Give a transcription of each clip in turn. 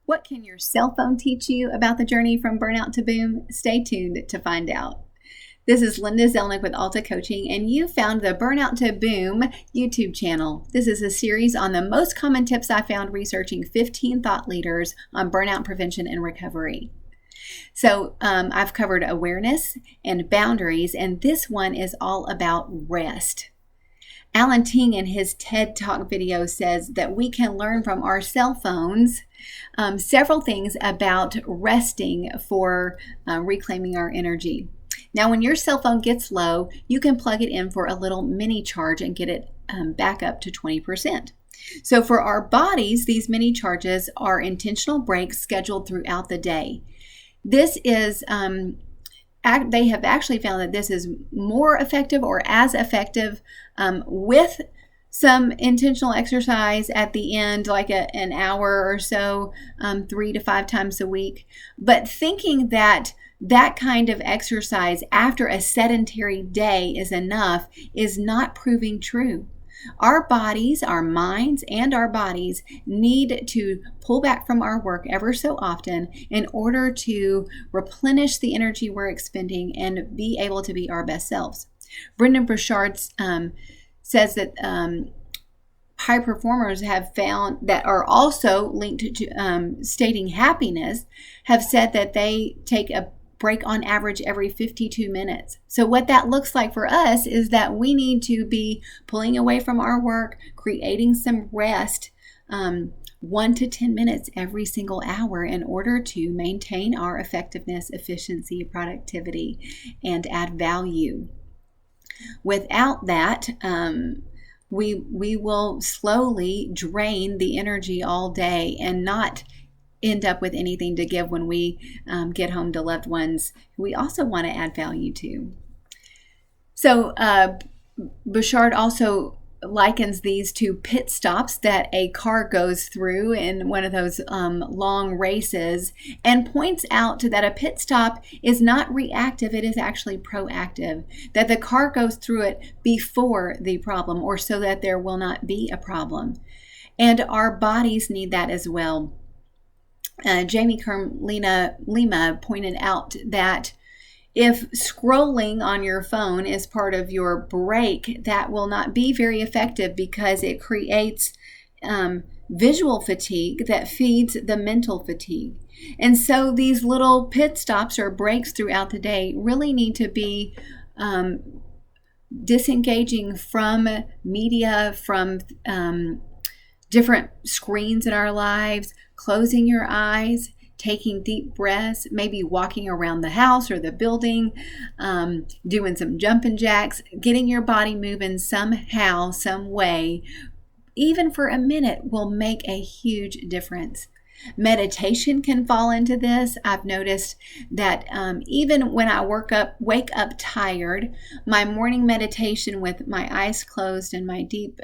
What can your cell phone teach you about the journey from burnout to boom? Stay tuned to find out. This is Linda Zelnick with Alta Coaching, and you found the Burnout to Boom YouTube channel. This is a series on the most common tips I found researching 15 thought leaders on burnout prevention and recovery. So I've covered awareness and boundaries, and this one is all about rest. Alan Ting in his TED Talk video says that we can learn from our cell phones several things about resting for reclaiming our energy. Now, when your cell phone gets low, you can plug it in for a little mini charge and get it back up to 20%. So for our bodies, these mini charges are intentional breaks scheduled throughout the day. This is they have actually found that this is more effective or as effective with some intentional exercise at the end, like an hour or so, 3 to 5 times a week. But thinking that kind of exercise after a sedentary day is enough is not proving true. Our bodies, our minds, and our bodies need to pull back from our work ever so often in order to replenish the energy we're expending and be able to be our best selves. Brendon Burchard says that high performers have found that are also linked to stating happiness have said that they take a break on average every 52 minutes. So what that looks like for us is that we need to be pulling away from our work, creating some rest, 1 to 10 minutes every single hour in order to maintain our effectiveness, efficiency, productivity, and add value. Without that, we will slowly drain the energy all day and not end up with anything to give when we get home to loved ones who we also want to add value to. So Bouchard also likens these to pit stops that a car goes through in one of those long races, and points out that a pit stop is not reactive, it is actually proactive, that the car goes through it before the problem, or so that there will not be a problem. And our bodies need that as well. Jamie Lima pointed out that if scrolling on your phone is part of your break, that will not be very effective because it creates visual fatigue that feeds the mental fatigue. And so these little pit stops or breaks throughout the day really need to be disengaging from media, from different screens in our lives, closing your eyes, taking deep breaths, maybe walking around the house or the building, doing some jumping jacks, getting your body moving somehow, some way, even for a minute, will make a huge difference. Meditation can fall into this. I've noticed that even when I wake up tired, my morning meditation with my eyes closed and my deep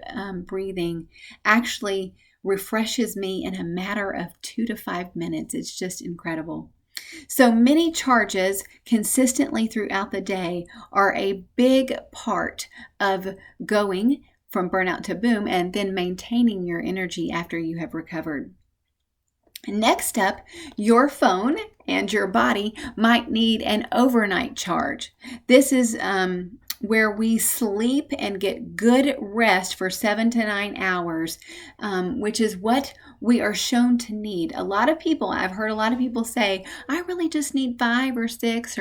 breathing actually refreshes me in a matter of 2 to 5 minutes. It's just incredible. So many charges consistently throughout the day are a big part of going from burnout to boom and then maintaining your energy after you have recovered. Next up, your phone and your body might need an overnight charge. This is where we sleep and get good rest for 7 to 9 hours, which is what we are shown to need. I've heard a lot of people say, I really just need 5 or 6,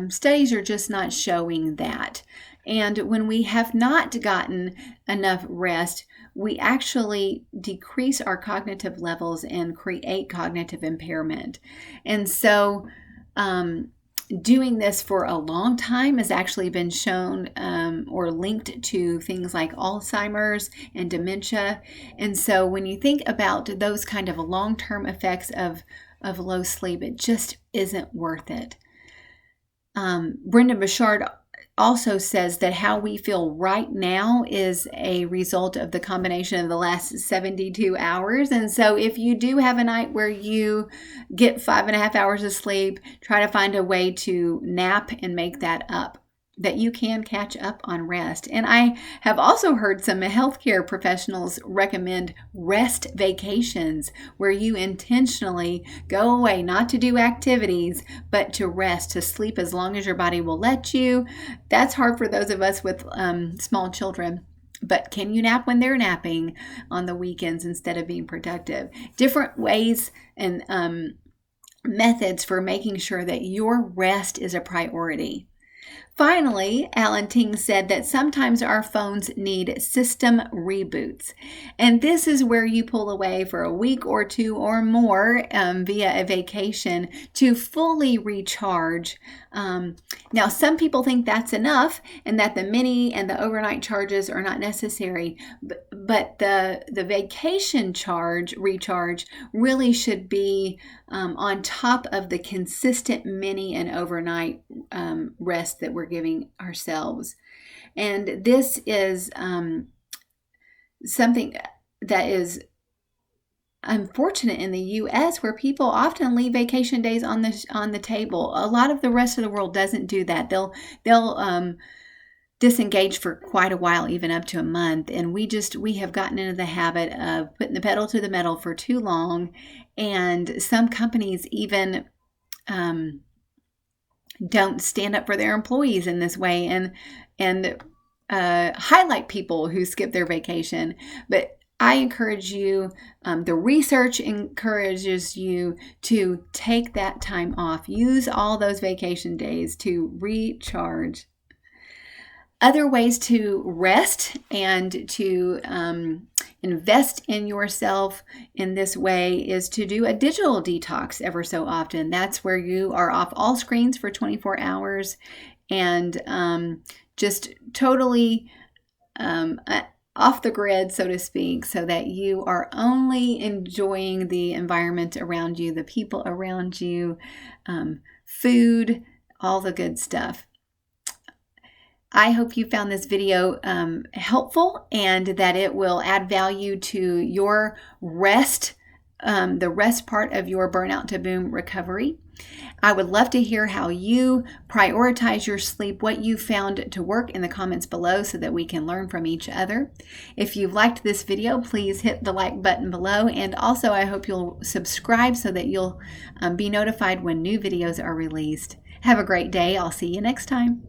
studies are just not showing that. And when we have not gotten enough rest, we actually decrease our cognitive levels and create cognitive impairment. And so doing this for a long time has actually been shown or linked to things like Alzheimer's and dementia. And so when you think about those kind of long-term effects of low sleep, it just isn't worth it. Brendon Burchard also says that how we feel right now is a result of the combination of the last 72 hours. And so if you do have a night where you get 5.5 hours of sleep, try to find a way to nap and make that up. that you can catch up on rest. And I have also heard some healthcare professionals recommend rest vacations, where you intentionally go away, not to do activities, but to rest, to sleep as long as your body will let you. That's hard for those of us with small children. But can you nap when they're napping on the weekends instead of being productive? Different ways and methods for making sure that your rest is a priority. Finally, Alan Ting said that sometimes our phones need system reboots. And this is where you pull away for a week or two or more via a vacation to fully recharge. Now, some people think that's enough and that the mini and the overnight charges are not necessary. But the vacation recharge really should be on top of the consistent mini and overnight rest that we're giving ourselves. And this is something that is unfortunate in the U.S., where people often leave vacation days on the table. A lot of the rest of the world doesn't do that. They'll disengage for quite a while, even up to a month. And we have gotten into the habit of putting the pedal to the metal for too long. And some companies even don't stand up for their employees in this way and highlight people who skip their vacation. But I encourage you, the research encourages you to take that time off. Use all those vacation days to recharge. Other ways to rest and to invest in yourself in this way is to do a digital detox ever so often. That's where you are off all screens for 24 hours and just totally off the grid, so to speak, so that you are only enjoying the environment around you, the people around you, food, all the good stuff. I hope you found this video helpful and that it will add value to your rest, the rest part of your burnout to boom recovery. I would love to hear how you prioritize your sleep, what you found to work in the comments below so that we can learn from each other. If you liked this video, please hit the like button below. And also, I hope you'll subscribe so that you'll be notified when new videos are released. Have a great day. I'll see you next time.